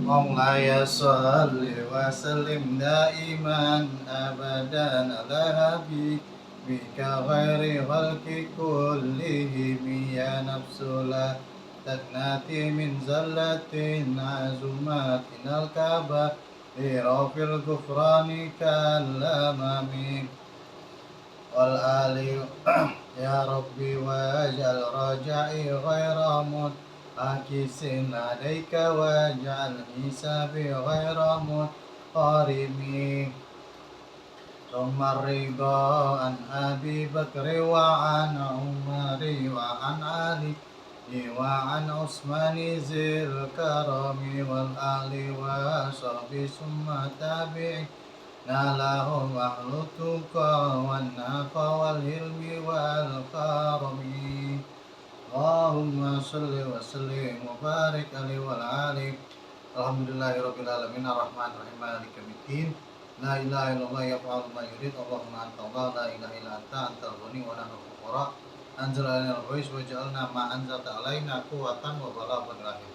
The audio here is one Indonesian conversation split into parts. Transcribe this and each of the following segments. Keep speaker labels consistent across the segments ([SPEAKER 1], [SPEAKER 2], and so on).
[SPEAKER 1] مولاي صل وسلم دائما أبدا على حبيبك غير خلق كلهم يا نفس لا تقنطي من زلة عزمات الكبائر في الغفران كالأمام والآل يا ربي واجعل رجائي غير منعكس عليك واجعل حسابي غير منقرم ثم الرضا عن أبي بكر وعن عمر وعن علي وعن عثمان ذي الكرم والآل وصحبه ثم تابعين لهم أهل التقى والنقى والعلم والكرم اللهم صل وسلم وبارك عليه وعلى آله alhamdulillahirabbil alamin arrahmanir rahim maliki yaumiddin la ilaha illallah yaf'alu ma yurid allahumma anta Allah la ilaha illa anta antal ghani wa nahnu fuqara anzalna al-ghais wa ja'alna ma anzalta alaina quwwatan wa balaghan lahir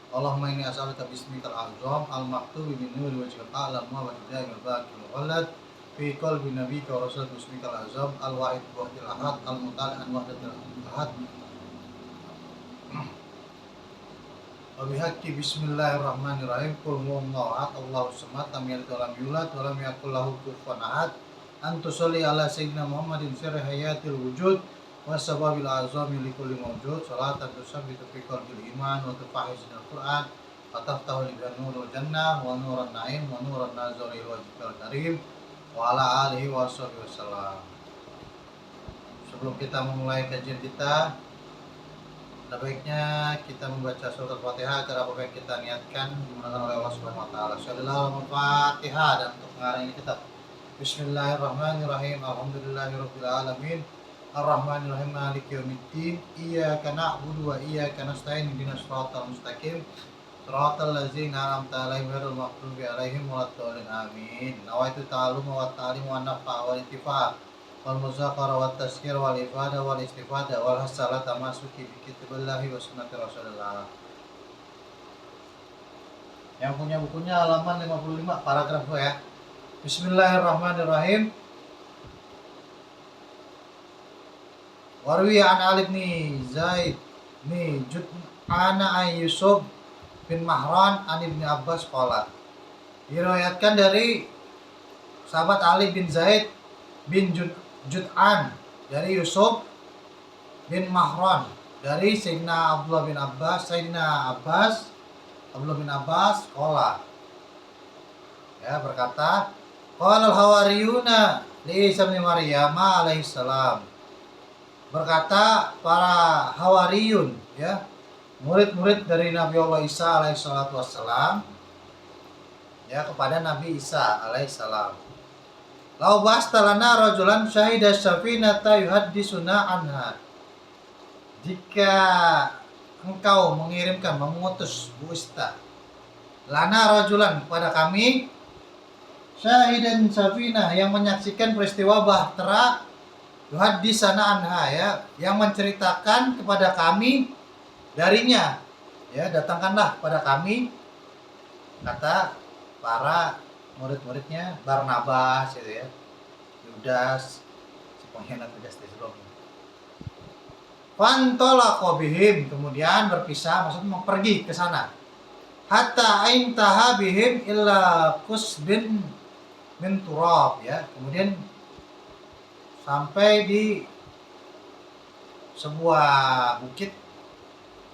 [SPEAKER 1] Allahumma inni as'aluka bismikal azam al-maktubi min nuri wajhil a'lam wa hidayahil baqil walad fi qalbi nabiyyika wa rasul bismikal azam al-wahid wahidil ahad al-mutali'an wahdatil ahad wa bihaqqi bismillahirrahmanirrahim qul huwallahu ahad Allahu samad lam yalid wa lam yulad wa lam yakul lahu kufuwan ahad antu sholli ala sayyidina Muhammadin sirri hayatil wujud wasababil azami likulli mawjud salatan tusabbitu fi qalbil iman wa tufahhizul Qur'an wa taftahu li nurul jannah wa nuran na'im wa nuran nazari wajhikal karim wa ala alihi wa sahbihi wasallam. Sebelum kita memulai kajian kita, ada baiknya kita membaca surat Al-Fatihah agar apa yang kita niatkan dimudahkan oleh Allah Subhanahu wa taala. Shallallahu Al-Fatihah. Dan untuk mengarang ini kitab Bismillahirrahmanirrahim. Alhamdulillahirabbil alamin. Ar-Rahmanir-Rahim Maliki yaumiddin. Iyyaka na'budu wa iyyaka nasta'in ihdinas shiratal mustaqim. Shiratal ladzina an'amta 'alaihim ghairil maghdubi 'alaihim waladdallin. Amin. Nawaitu ta'alluma wa ta'lim wa nafa wa intifa' wal muzakara wa tazkir wal ifada wal istifada wal hasalata masuki bi kitabillahi wa sunnati Rasulillah. Yang punya bukunya halaman 55 paragraf 2 ya. Bismillahirrahmanirrahim. Warwi an Ali bin Zaid bin Jud'ana an Yusuf bin Mahran an Ibnu Abbas qala. Diriwayatkan dari sahabat Ali bin Zaid bin Jud'an dari Yusuf bin Mahran dari Sayyidina Abdullah bin Abbas Abdullah bin Abbas qala, ya, berkata qala al-hawariyuna li Isa bin Maryam alaihi salam. Berkata para hawariyun, ya, murid-murid dari Nabi Allah Isa alaihi salatu wassalam, ya, kepada Nabi Isa alaihi salam. Lau bastalana rajulan syahida safinata yuhaddisuna anha. Jika engkau mengirimkan, mengutus buista lana rajulan kepada kami syahidan safinah yang menyaksikan peristiwa bahtera yuhaddisana anha, ya, yang menceritakan kepada kami darinya, ya, datangkanlah kepada kami, kata para murid-muridnya, Barnabas, gitu ya, Yudas, si pengkhianat Yudas di sebelumnya. Fantolaqo bihim, kemudian berpisah, maksudnya pergi ke sana. Hatta aintaha bihim illa kusbin min turab, ya, kemudian sampai di sebuah bukit,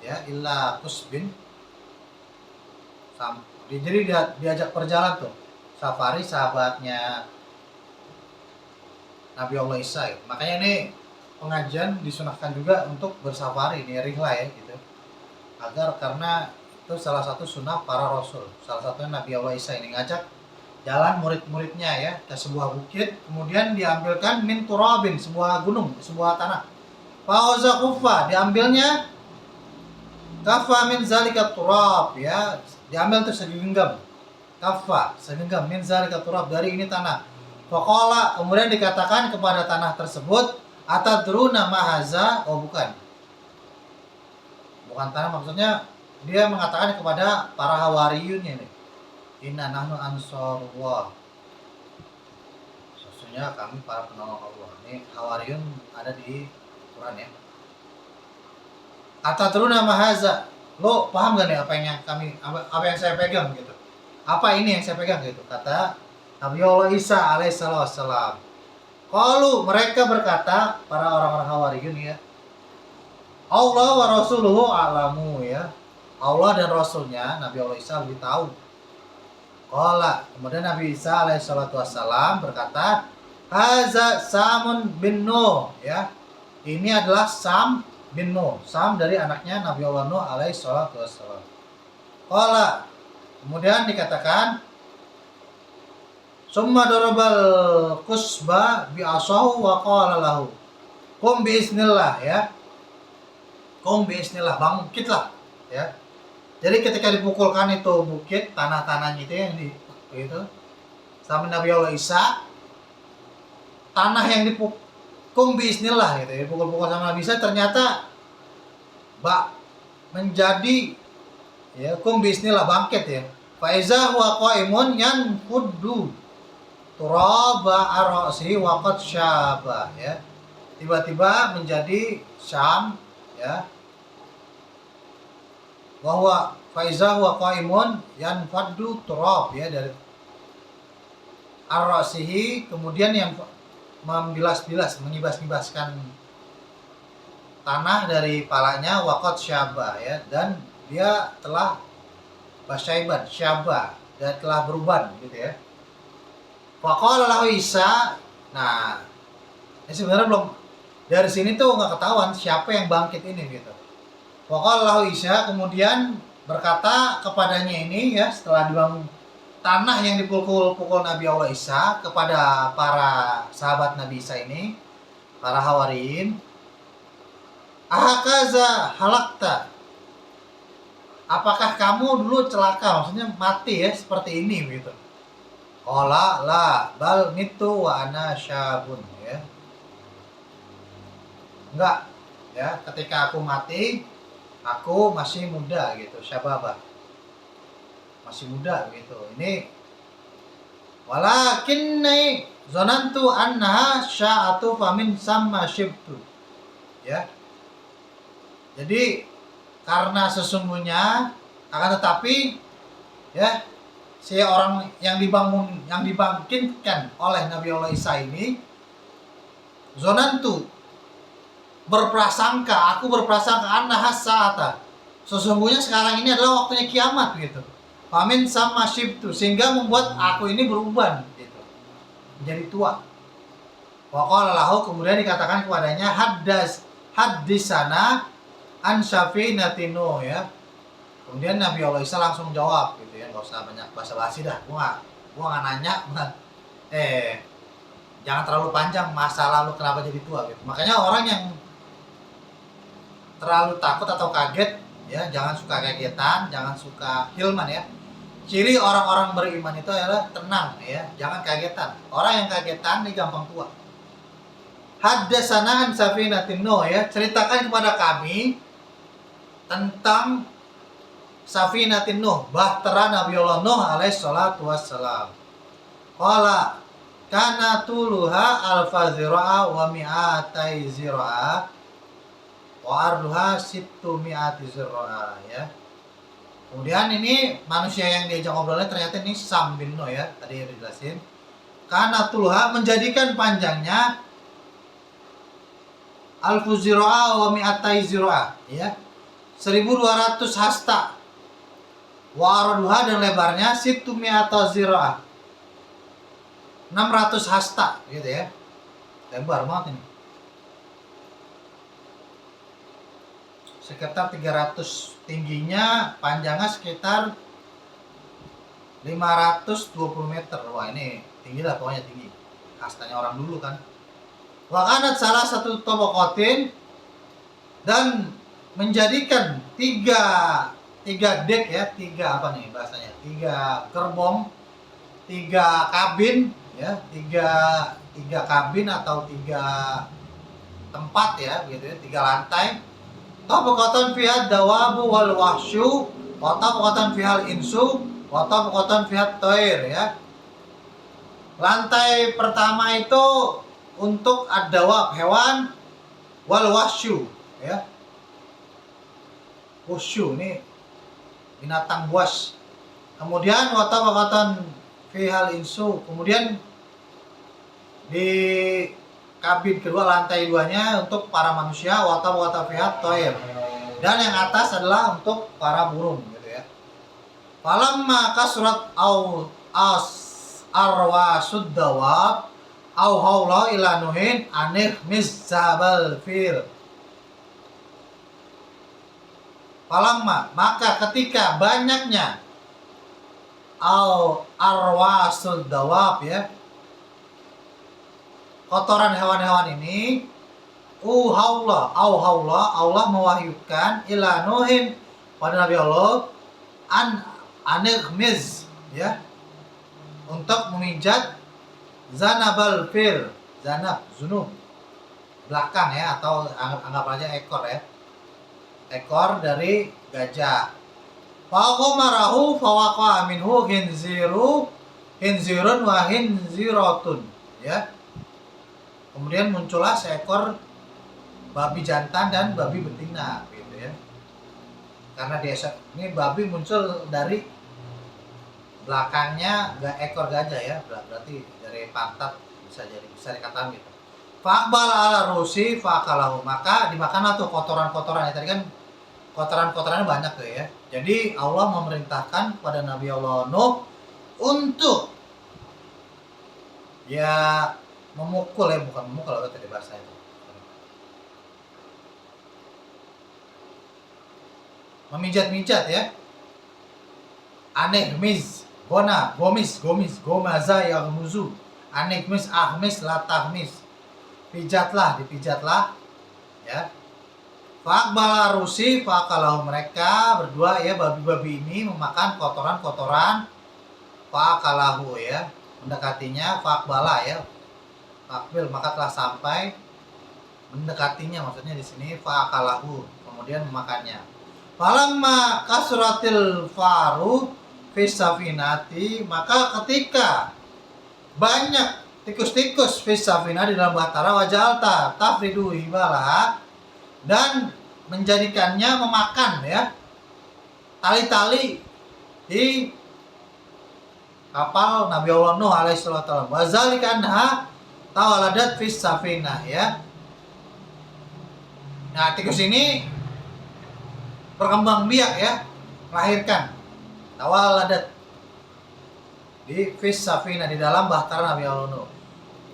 [SPEAKER 1] ya, illa kusbin, jadi diajak perjalanan tuh safari sahabatnya Nabi Allah Isa, ya. Makanya ini pengajian disunahkan juga untuk bersafari, ini rihlah, ya, gitu, agar karena itu salah satu sunnah para rasul, salah satunya Nabi Allah Isa ini ngajak jalan murid-muridnya, ya, ke sebuah bukit, kemudian diambilkan min turabin, sebuah gunung, sebuah tanah. Fauza kufa, diambilnya kafa min zalika turab, ya, diambil tuh segenggam, kafa segenggam min zalika turab, dari ini tanah. Faqala, kemudian dikatakan kepada tanah tersebut, atadruna ma haza, oh bukan tanah, maksudnya dia mengatakan kepada para hawariyunnya nih, inna nahnu ansarullah, sesungguhnya kami para penolong Allah. Ini hawariyun ada di Quran ya. Kata terus nama haza, lo paham gak nih apa yang saya pegang gitu? Apa ini yang saya pegang gitu? Kata Nabi Allah Isa alaihissalam. Kalau mereka berkata, para orang-orang hawariyun ya, Allah wa rasuluhu a'lamu ya. Allah dan Rasulnya, Nabi Allah Isa lebih tahu. Kemudian Nabi Isa alaihissalam berkata, Haza Samun bin Nuh ya. Ini adalah Sam bin Nuh. Sam dari anaknya Nabi Allah Nuh alaihissalam. Kemudian dikatakan, Summa darabal kusba bi asahu wa qala lahu qum bi isnillah ya. Qum bi isnillah, bangkitlah ya. Jadi ketika dipukulkan itu bukit, tanah-tanahnya itu yang gitu sama Nabi Allah Isa, tanah yang dipukul qum bi isnillah gitu ya, dipukul-pukul sama Nabi Isa ternyata menjadi ya qum bi isnillah, bangkit ya. Fa iza huwa qaimun yanfuddu turaba ar-ra'si wa qad syaba ya. Tiba-tiba menjadi syam ya. Wa huwa faiza huwa qaimun yanfaddu turab ya, dari ar-ra'sihi, kemudian yang membilas-bilas, mengibas-ibaskan tanah dari palanya, wa qad syaba ya, dan dia telah basyaiban syaba, dan telah beruban gitu ya. Faqala lahu Isa. Nah, ini sebenarnya belum, dari sini tuh nggak ketahuan siapa yang bangkit ini gitu. Faqala lahu Isa, kemudian berkata kepadanya ini ya, setelah dibangun tanah yang dipukul-pukul Nabi Allah Isa kepada para sahabat Nabi Isa ini, para hawariyin, ahakaza halakta, apakah kamu dulu celaka, maksudnya mati ya seperti ini gitu. Qala la bal mitu wa ana syabun ya. Enggak ya, ketika aku mati aku masih muda gitu, syababa. Masih muda gitu. Ini walakinni zanantu annaha sya'atu famin samma syibtu. Ya. Jadi karena sesungguhnya, akan tetapi ya, si orang yang dibangkitkan oleh Nabi Allah Isa ini, zonantu, aku berprasangka annaha sa'ata, sesungguhnya sekarang ini adalah waktunya kiamat gitu. Famin sama syibtu, sehingga membuat aku ini beruban gitu, menjadi tua. Waqala lahu, kemudian dikatakan kepadanya, haddisana an syafinatinu ya. Kemudian Nabi Allah Isa langsung jawab gitu ya, nggak usah banyak basa-basi dah, gua nggak nanya, jangan terlalu panjang masa lalu kenapa jadi tua gitu. Makanya orang yang terlalu takut atau kaget ya, jangan suka kagetan, jangan suka hilman ya. Ciri orang-orang beriman itu adalah tenang ya, jangan kagetan. Orang yang kagetan ini gampang tua. Haddatsana an safinatin Nuh ya, ceritakan kepada kami tentang Safinatin Nuh, bahtera Nabi Allah Nuh alaihissalatu wassalam. Qala kana tuluha alfa zira'a wa mi'atai zira'a wa arduha sittu mi'ati zira'a ya. Kemudian ini manusia yang diajak ngobrolnya ternyata ini Sam bin Nuh ya, tadi udah dijelasin. Kana tuluha, menjadikan panjangnya alfu zira'a wa mi'atai zira'a ya, 1200 hasta. Waraduha, dan lebarnya situmi atau zira'ah 600 hasta gitu ya, lebar banget ini, sekitar 300 tingginya, panjangnya sekitar 520 meter. Wah ini tinggi lah, pokoknya tinggi, hastanya orang dulu kan. Wakanat salah satu tobokotin, dan menjadikan tiga dek ya, tiga apa nih bahasanya, 3 gerbong, 3 kabin ya, 3 kabin atau 3 tempat ya gitu ya, 3 lantai. tabaqatan fiha dawabu wal wahsyu wa tabaqatan fihal insu wa tabaqatan fihat thair ya. Lantai pertama itu untuk ad-dawab hewan, wal wahsyu ya. Wahsyu ini binatang buas. Kemudian wa tabaqatan fihal insu, kemudian di kabin kedua lantai duanya untuk para manusia, wa tabaqatan fihat thair. Dan yang atas adalah untuk para burung gitu ya. Falamma kasrat au as arwasud dawab au haula ila nuhin anih mizzabal fil. Falamma, maka ketika banyaknya au arwasud dawab ya, kotoran hewan-hewan ini, Allah mewahyukan ila nuhin pada Nabi Allah anighmiz ya, untuk memijat zanabal fil, zanab zunub belakang ya, atau anggap aja ekor ya, ekor dari gajah. Faqamarahu fawaqa minhu hinzirun wa hinziratun ya. Kemudian muncullah seekor babi jantan dan babi betina gitu ya. Karena ini babi muncul dari belakangnya ekor gajah ya, berarti dari pantat bisa dikatakan gitu. Faqbal ala rusi faqalahu, maka dimakanlah tuh kotoran-kotoran ya. Tadi kan kotoran-kotorannya banyak tuh ya. Jadi Allah memerintahkan pada Nabi Allah Nuh untuk ya memukul ya, bukan memukul kalau tadi bahasa itu. Memijat-mijat ya. Anehmiz, gomis, gomaza yaghmuzu. Anehmiz, ahmis, latahmis. Dipijatlah ya. Faqbala rusi faqalahu, mereka berdua ya, babi-babi ini memakan kotoran-kotoran faqalahu ya, mendekatinya. Faqbala ya, faqbil, maka telah sampai mendekatinya, maksudnya di sini faqalahu, kemudian memakannya. Falamma kasratil faru fis safinati, maka ketika banyak tikus-tikus fis safina di dalam bahtera, wajalta tafridu hibalaha, dan menjadikannya memakan ya tali-tali di kapal Nabi Allah Nuh alaihi salatu wazalika anha tawaladat fis safinah ya. Nah, tikus ini berkembang biak ya, melahirkan tawaladat di fis safinah, di dalam bahtera Nabi Allah Nuh.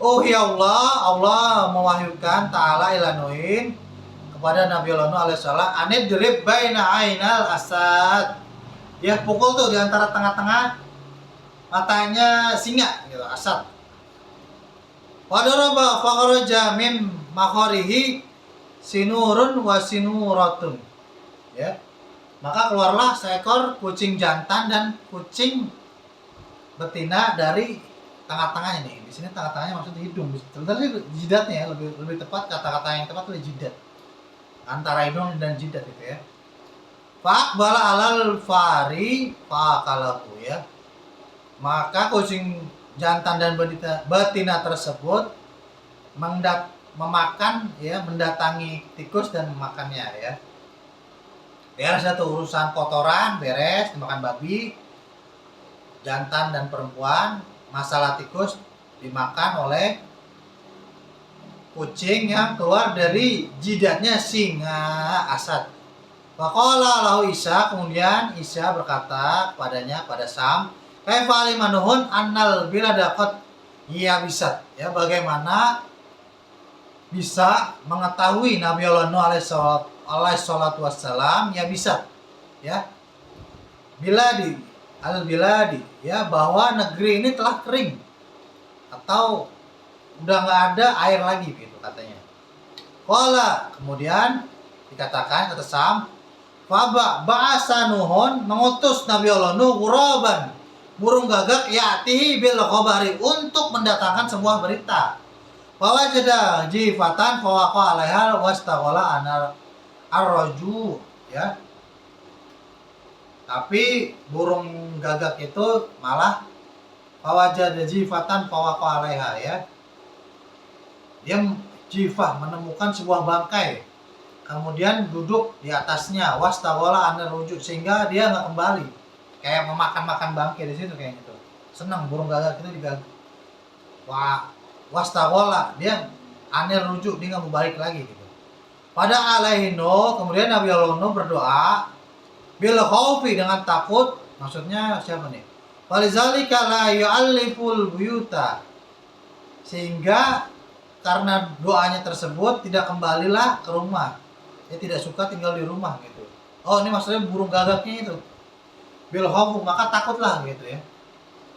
[SPEAKER 1] Oh ya Allah mewahyukan ta'ala ila Nuhin, kepada Nabi Allah Nuh alaihissalam, anidrib baina ainal asad, ya pukul tuh di antara tengah-tengah matanya singa gitu, asad. Wadaraba fakharaja min makharihi sinurun wa sinuratun ya, maka keluarlah seekor kucing jantan dan kucing betina dari tengah-tengahnya nih. Di sini tengah-tengahnya maksudnya hidung, sebenarnya jidatnya ya, lebih tepat, kata-kata yang tepat itu jidat, antara hidung dan jidat itu ya. Faqbala alal fari faqalahu ya, maka kucing jantan dan betina tersebut memakan ya, mendatangi tikus dan memakannya ya. Beres satu urusan kotoran, beres dimakan babi jantan dan perempuan. Masalah tikus dimakan oleh kucing yang keluar dari jidatnya singa asad. Faqala lahu Isa, kemudian Isa berkata kepadanya, pada Sam, kaifa alimanuhun annal bilada qad yabisat ya, bagaimana bisa mengetahui Nabi Allah Nuh alaihi salatu wassalam ya bisa ya, biladi al biladi ya, bahwa negeri ini telah kering atau udah nggak ada air lagi gitu katanya. Qala, kemudian dikatakan, kata Sam, faba ba'asa Nuhun, mengutus Nabi Allah Nuh ghuraban, burung gagak, ya'tihi bil khabari, untuk mendatangkan sebuah berita. Fawajada jifatan fawaqa 'alaiha wastaghala arroju, ya. Tapi burung gagak itu malah fawajada jifatan fawaqa alaiha, ya. Dia jifah menemukan sebuah bangkai, kemudian duduk di atasnya, wastaghola anir rujuk, sehingga dia nggak kembali, kayak memakan bangkai di situ kayak gitu. Senang burung gagak itu digagak. Wah, wastaghola, dia anir rujuk, dia nggak mau balik lagi gitu. Pada alaihino, kemudian Nabi Allah Nuh berdoa bil khaufi, dengan takut, maksudnya siapa nih? Walizalika la yu'alliful buyuta, sehingga karena doanya tersebut tidak kembalilah ke rumah. Dia tidak suka tinggal di rumah gitu. Oh, ini maksudnya burung gagaknya itu. Bil khaufi, maka takutlah gitu ya.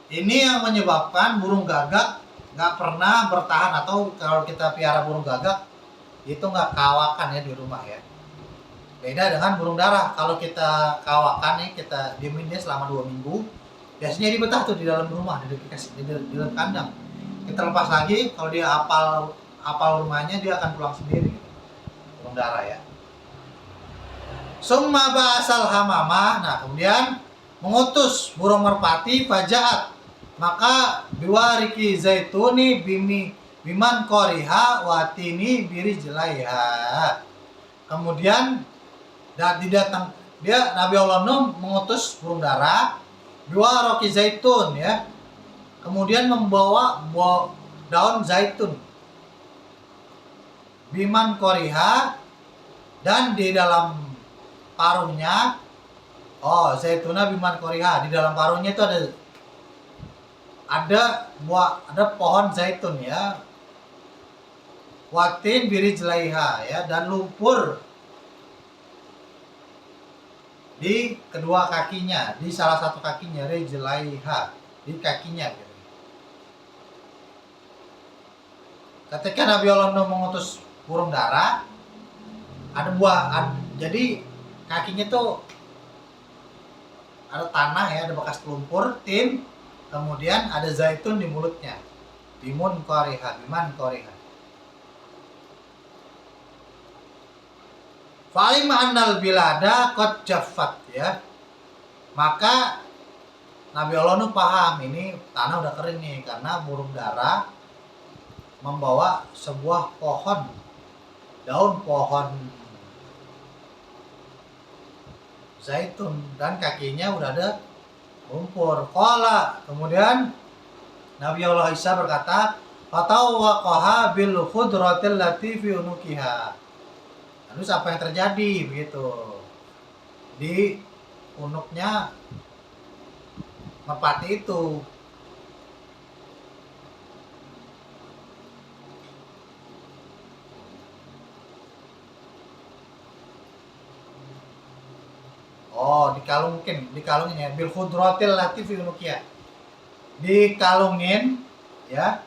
[SPEAKER 1] Ini yang menyebabkan burung gagak nggak pernah bertahan, atau kalau kita piara burung gagak itu nggak kawakan ya di rumah ya. Beda dengan burung dara. Kalau kita kawakan nih, kita diemin dia selama 2 minggu, biasanya dia betah tuh di dalam rumah, di dalam kandang. Kita lepas lagi, kalau dia apal rumahnya, dia akan pulang sendiri gitu. Burung dara ya. Summa ba'asal hamamah. Nah, kemudian mengutus burung merpati, fajaat, maka biwariki zaituni biman koriha watini birijlaiha. Kemudian Nabi Allah Nuh mengutus burung dara dua roki zaitun, ya, kemudian membawa daun zaitun, biman koriha, dan di dalam paruhnya, zaituna biman koriha, di dalam paruhnya itu ada pohon zaitun, ya, watin birijlaiha, ya, dan lumpur di kedua kakinya, di salah satu kakinya, rijlaiha, di kakinya gitu. Ketika Nabi Allah Nuh mengutus burung dara, jadi kakinya tuh ada tanah, ya, ada bekas lumpur, tin, kemudian ada zaitun di mulutnya, biman koriha. Fa'alim annal bilada qad jaffat, ya. Maka Nabi Allah Nuh paham ini tanah udah kering nih, karena burung dara membawa sebuah daun pohon zaitun, dan kakinya udah ada lumpur. Qala, kemudian Nabi Allah Isa berkata, fatawaqaha bil khudratil lati fi unukiha. Terus apa yang terjadi begitu? Di unuknya merpati itu. Dikalungin ya, bil khudratil lati fi unukiha. Dikalungin, ya.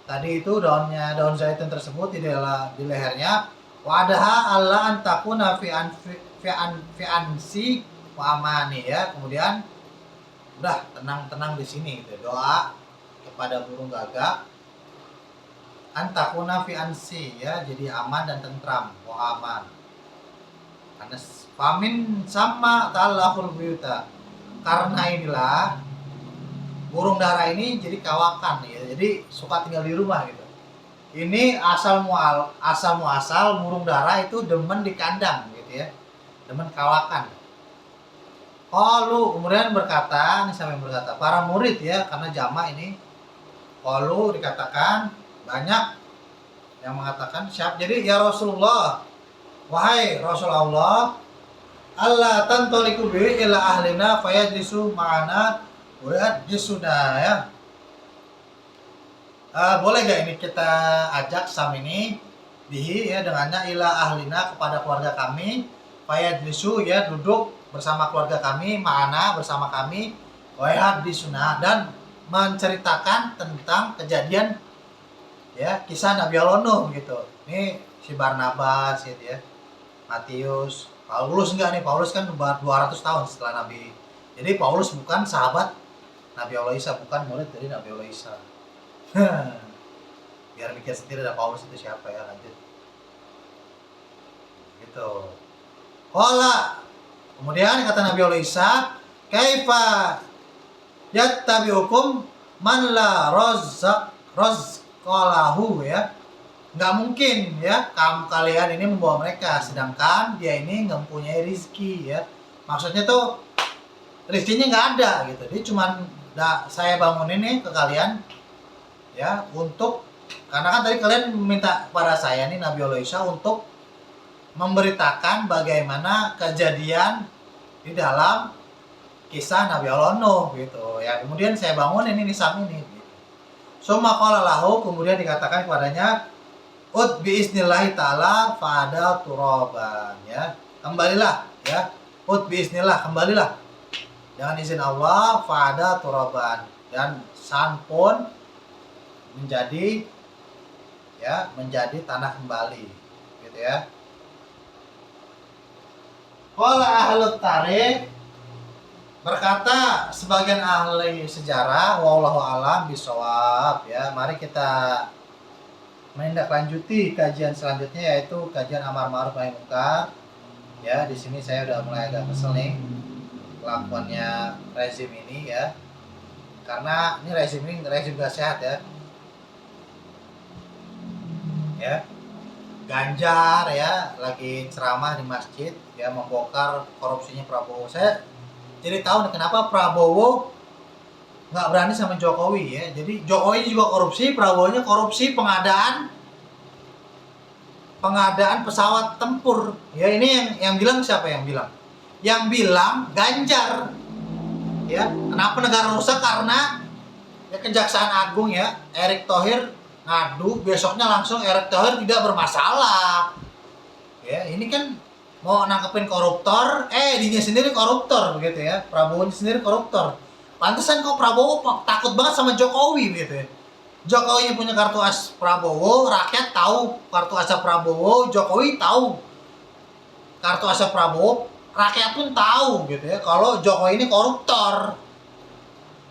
[SPEAKER 1] Tadi itu daun zaitun tersebut di lehernya. Wadaha Allah antakuna fi ansi wa amani, ya. Kemudian udah tenang di sini gitu. Doa kepada burung gagak, antakuna fi ansi, ya, jadi aman dan tentram, wa aman. Karena famin sama ta'allahul buyuta, karena inilah burung dara ini jadi kawakan, ya, jadi suka tinggal di rumah gitu. Ini asal muasal burung dara itu demen di kandang gitu, ya, demen kawakan. Kemudian berkata, ini siapa yang berkata? Para murid, ya, karena jamak ini. Dikatakan banyak yang mengatakan siap. Jadi, ya Rasulullah, wahai Rasulullah, Allah tantoliku bihi ila ahlina fayajlisu ma'ana wa yajlisuna, ya. Boleh gak ini kita ajak Sam ini bihi, ya, dengannya ila ahlina, kepada keluarga kami, fayajlisu, ya, duduk bersama keluarga kami, ma'ana, bersama kami, wa di sunnah, dan menceritakan tentang kejadian, ya, kisah Nabi Allah Nuh gitu. Ini si Barnabas gitu, ya, Matius, Paulus enggak nih? Paulus kan 200 tahun setelah Nabi. Jadi Paulus bukan sahabat Nabi Allah Isa, bukan murid dari Nabi Allah Isa. Biar mikir sendiri, ada Paulus itu siapa, ya, lanjut gitu. Qala, kemudian kata Nabi Allah Isa, kaifa yattabi'ukum man la razaqalahu, ya. Nggak mungkin ya kalian ini membawa mereka sedangkan dia ini nggak mempunyai rizki, ya. Maksudnya tuh rizkinya nggak ada gitu. Dia cuman saya bangun ini ke kalian ya untuk, karena kan tadi kalian minta pada saya nih Nabi Allah Isa untuk memberitakan bagaimana kejadian di dalam kisah Nabi Allah Nuh gitu ya. Kemudian saya bangun ini nisam ini gitu. Summa qala lahu, kemudian dikatakan kepadanya, ud biiznillahi ta'ala fa'ada turaban, ya. Kembalilah ya. Ud biiznillah, kembalilah dengan izin Allah, fa'ada turaban, dan san pun menjadi tanah kembali gitu ya. Qala ahlut tarikh, berkata sebagian ahli sejarah, wallahu alam bisawab, ya. Mari kita menindaklanjuti kajian selanjutnya, yaitu kajian amar ma'ruf nahi munkar. Ya, di sini saya udah mulai agak kesel nih kelakuannya rezim ini ya. Karena ini rezim gak sehat ya. Ya. Ganjar ya lagi ceramah di masjid ya, membongkar korupsinya Prabowo. Saya jadi tahu nih kenapa Prabowo nggak berani sama Jokowi ya. Jadi Jokowi juga korupsi, Prabowo-nya korupsi pengadaan pesawat tempur. Ya, ini yang bilang siapa yang bilang? Yang bilang Ganjar. Ya, kenapa negara rusak? Karena ya Kejaksaan Agung ya, Erick Thohir ngadu, besoknya langsung Erick Thohir tidak bermasalah. Ya, ini kan mau nangkepin koruptor, dirinya sendiri koruptor begitu ya. Prabowo sendiri koruptor. Pantesan kok Prabowo takut banget sama Jokowi gitu ya. Jokowi punya kartu as Prabowo, rakyat tahu kartu as Prabowo, Jokowi tahu kartu as Prabowo, rakyat pun tahu gitu ya kalau Jokowi ini koruptor.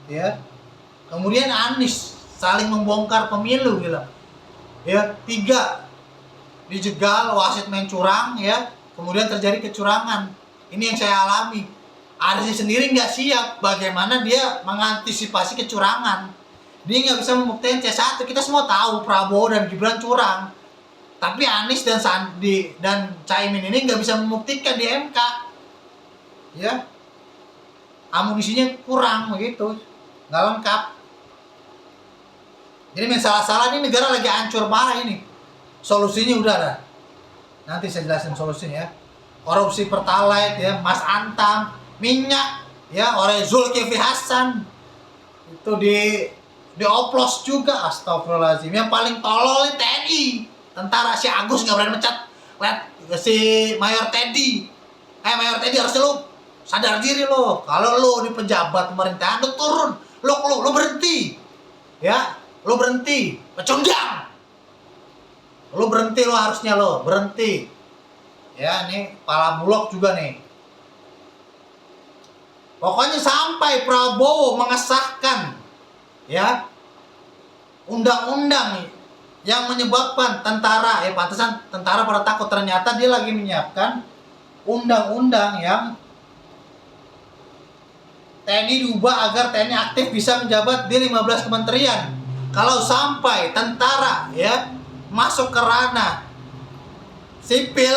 [SPEAKER 1] Ya. Kemudian Anies saling membongkar pemilu gitu. Ya, 3 dijegal, wasit main curang ya, kemudian terjadi kecurangan. Ini yang saya alami. Anies sendiri nggak siap bagaimana dia mengantisipasi kecurangan. Dia nggak bisa membuktikan C1. Kita semua tahu Prabowo dan Gibran curang. Tapi Anies dan Sandi dan Caimin ini nggak bisa membuktikan di MK. Ya, amunisinya kurang begitu, nggak lengkap. Jadi main salah-salah ini, negara lagi hancur parah ini. Solusinya udah ada. Nanti saya jelasin solusinya ya. Korupsi Pertalite ya, Mas Antam, minyak ya, oleh Zulkifli Hasan itu dioplos juga, astagfirullahaladzim. Yang paling tolol TNI, tentara. Si Agus nggak berani mecat si Mayor Teddy. Mayor Teddy harus lu sadar diri lo. Kalau lo di pejabat pemerintahan, lo turun, lo berhenti, ya, lo berhenti, pecundang, lo berhenti, lo harusnya lo berhenti. Ya, nih kepala bulog juga nih. Pokoknya sampai Prabowo mengesahkan ya undang-undang yang menyebabkan tentara, pantesan tentara pada takut, ternyata dia lagi menyiapkan undang-undang yang TNI diubah agar TNI aktif bisa menjabat di 15 kementerian. Kalau sampai tentara ya masuk ke ranah sipil,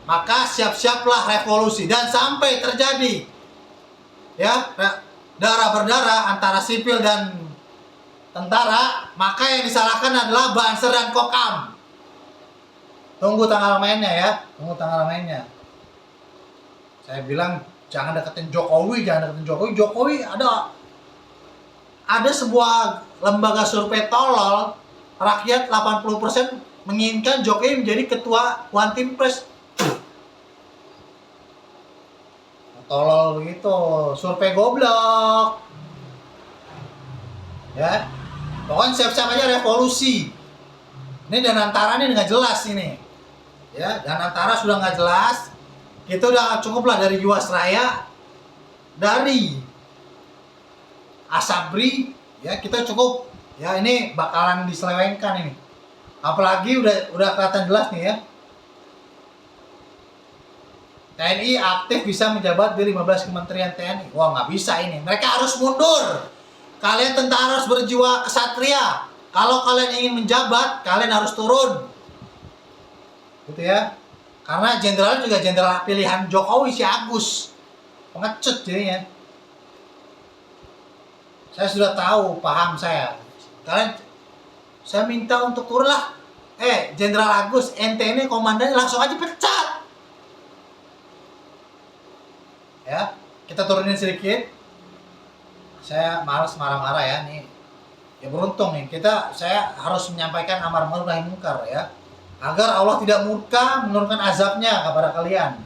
[SPEAKER 1] maka siap-siaplah revolusi. Dan sampai terjadi ya darah berdarah antara sipil dan tentara, maka yang disalahkan adalah Banser dan Kokam. Tunggu tanggal mainnya ya, tunggu tanggal mainnya. Saya bilang jangan deketin Jokowi. Jokowi ada sebuah lembaga survei tolol, rakyat 80% menginginkan Jokowi menjadi ketua One Team Press. Tolol begitu, survei goblok. Ya. Pokoknya siap-siap aja revolusi. Ini dan antara ini nggak jelas ini. Ya, dan antara sudah nggak jelas. Itu udah cukup lah dari Jiwasraya, dari Asabri, ya kita cukup. Ya, ini bakalan diselewengkan ini. Apalagi udah kelihatan jelas nih ya. TNI aktif bisa menjabat di 15 kementerian TNI. Wah, nggak bisa ini. Mereka harus mundur. Kalian tentara harus berjiwa kesatria. Kalau kalian ingin menjabat, kalian harus turun. Gitu ya. Karena jenderal juga jenderal pilihan Jokowi, si Agus. Pengecut jadinya. Saya sudah tahu, paham saya. Kalian, saya minta untuk turun lah. Jenderal Agus, ente ini komandan, langsung aja pecat. Ya, kita turunin sedikit. Saya malas marah-marah ya nih. Ya beruntung nih, saya harus menyampaikan amar ma'ruf nahi munkar ya. Agar Allah tidak murka menurunkan azabnya kepada kalian.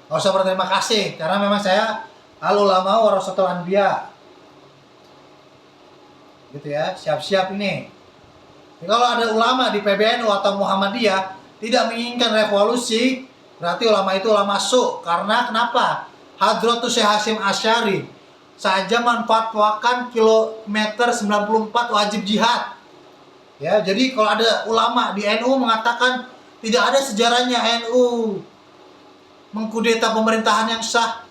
[SPEAKER 1] Gak usah berterima kasih, karena memang saya al-ulama warasatul anbiya. Gitu ya, siap-siap ini. Jadi kalau ada ulama di PBNU atau Muhammadiyah tidak menginginkan revolusi, berarti ulama itu ulama su. Karena kenapa? Hadratus Syekh Hasyim Asy'ari saja menfatwakan kilometer 94 wajib jihad. Ya, jadi kalau ada ulama di NU mengatakan tidak ada sejarahnya NU mengkudeta pemerintahan yang sah.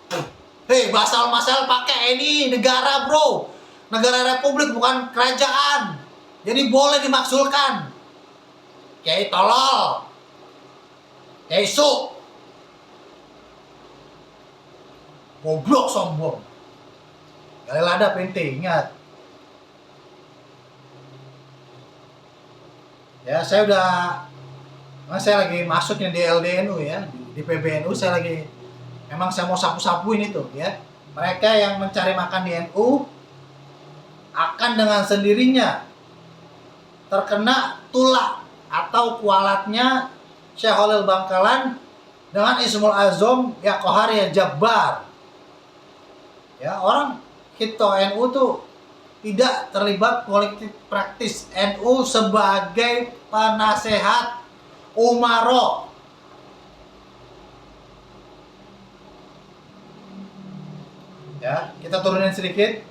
[SPEAKER 1] Basal-masal pakai ini negara, bro. Negara republik bukan kerajaan. Jadi boleh dimaksulkan. Kayak tolol. Kayak isu. Goblok sombong. Gak ada penting, ingat. Ya, saya lagi masuknya di LDNU ya, di PBNU saya lagi, memang saya mau sapu-sapuin itu ya. Mereka yang mencari makan di NU akan dengan sendirinya terkena tulak atau kualatnya Syekh Khalil Bangkalan dengan Ismul Azam ya Qahar ya Jabbar. Ya, orang Hito NU tuh tidak terlibat politik praktis. NU sebagai penasehat umaro. Ya, kita turunin sedikit.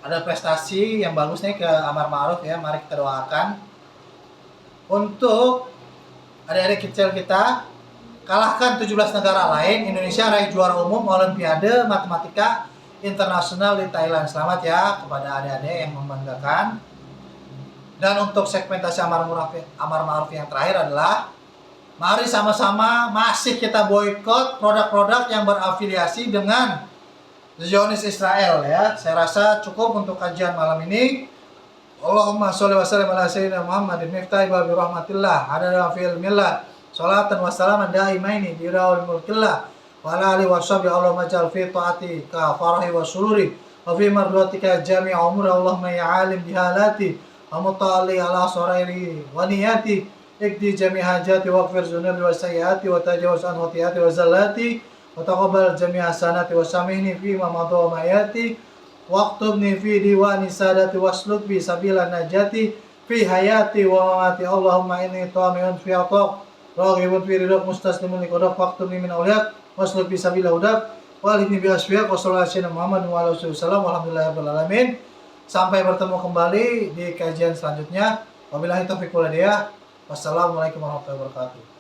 [SPEAKER 1] Ada prestasi yang bagus nih ke amar ma'ruf ya. Mari kita doakan untuk adik-adik kecil kita, kalahkan 17 negara lain. Indonesia raih juara umum Olimpiade Matematika Internasional di Thailand. Selamat ya kepada adik-adik yang membanggakan. Dan untuk segmentasi amar ma'ruf yang terakhir adalah mari sama-sama masih kita boikot produk-produk yang berafiliasi dengan Zionis Israel ya. Saya rasa cukup untuk kajian malam ini. Allahumma sholli wa sallim ala sayyidina Muhammadin miftahi babi rahmatillah adada fil millah sholatan wa salaman daimaini bi rawil mulkillah wa ala alihi wa sahbihi Allahumma ja'al fi ta'ati ka farahi wa sururi wa fi mardatika jami'a umur Allahumma ya alim bihalati wa mutalli ala sarairi wa niyati ikdi jami' hajati wa gfir zunubi wa sayyati wa tajawaz an khati'ati wa zallati wa taqabbal jami' hasanati wa samihni fi ma madha wa ma'ayati waktubni fi diwani sadati wasluk bi sabila najati fi hayati wa mamati Allahumma inni tami'un fi atok raghibun fi ridok mustaslimun li qadak waktubni min awliyak wasluk bi sabila hudak walibni bi asfiyak wa sallallahu alaihi Muhammad wa alihi wasallam walhamdulillahirrahmanirrahim. Sampai bertemu kembali di kajian selanjutnya. Wabillahi taufiq wal hidayah. Wassalamualaikum warahmatullahi wabarakatuh.